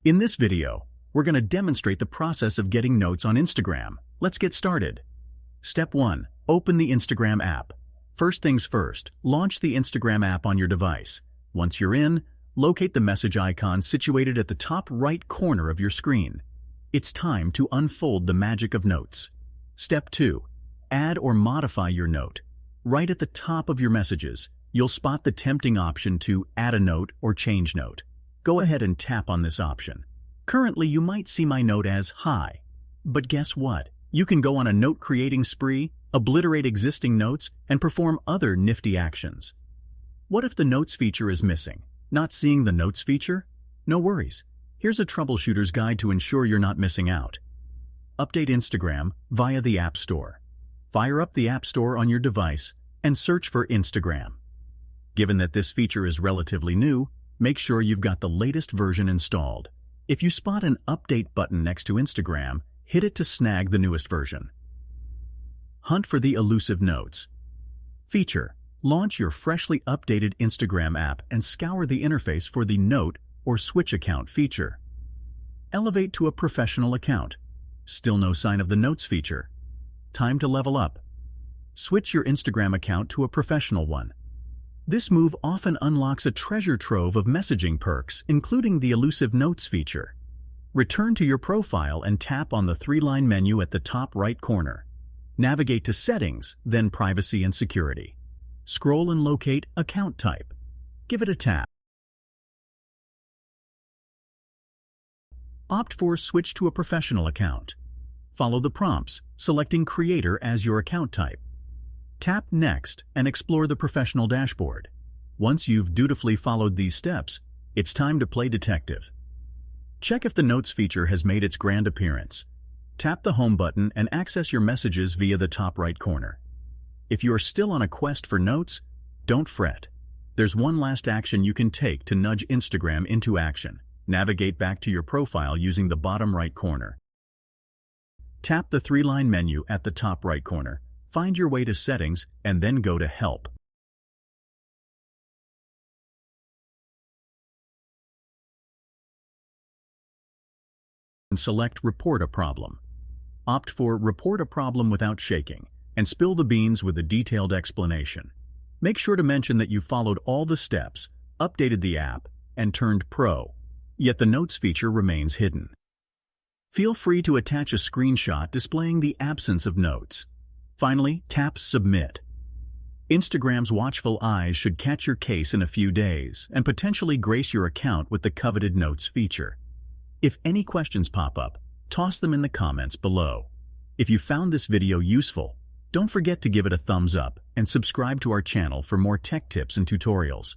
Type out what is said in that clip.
In this video, we're going to demonstrate the process of getting notes on Instagram. Let's get started. Step 1. Open the Instagram app. First things first, launch the Instagram app on your device. Once you're in, locate the message icon situated at the top right corner of your screen. It's time to unfold the magic of notes. Step 2. Add or modify your note. Right at the top of your messages, you'll spot the tempting option to add a note or change note. Go ahead and tap on this option. Currently, you might see my note as "Hi." But guess what? You can go on a note-creating spree, obliterate existing notes, and perform other nifty actions. What if the Notes feature is missing? Not seeing the Notes feature? No worries. Here's a troubleshooter's guide to ensure you're not missing out. Update Instagram via the App Store. Fire up the App Store on your device and search for Instagram. Given that this feature is relatively new, make sure you've got the latest version installed. If you spot an Update button next to Instagram, hit it to snag the newest version. Hunt for the elusive Notes feature. Launch your freshly updated Instagram app and scour the interface for the Note or Switch account feature. Elevate to a professional account. Still no sign of the Notes feature. Time to level up. Switch your Instagram account to a professional one. This move often unlocks a treasure trove of messaging perks, including the elusive Notes feature. Return to your profile and tap on the three-line menu at the top right corner. Navigate to Settings, then Privacy and Security. Scroll and locate Account Type. Give it a tap. Opt for Switch to a professional account. Follow the prompts, selecting Creator as your account type. Tap Next and explore the professional dashboard. Once you've dutifully followed these steps, it's time to play detective. Check if the Notes feature has made its grand appearance. Tap the Home button and access your messages via the top right corner. If you are still on a quest for Notes, don't fret. There's one last action you can take to nudge Instagram into action. Navigate back to your profile using the bottom right corner. Tap the three-line menu at the top right corner. Find your way to Settings and then go to Help. And select Report a Problem. Opt for Report a Problem without shaking and spill the beans with a detailed explanation. Make sure to mention that you followed all the steps, updated the app, and turned pro, yet the Notes feature remains hidden. Feel free to attach a screenshot displaying the absence of Notes. Finally, tap Submit. Instagram's watchful eyes should catch your case in a few days and potentially grace your account with the coveted Notes feature. If any questions pop up, toss them in the comments below. If you found this video useful, don't forget to give it a thumbs up and subscribe to our channel for more tech tips and tutorials.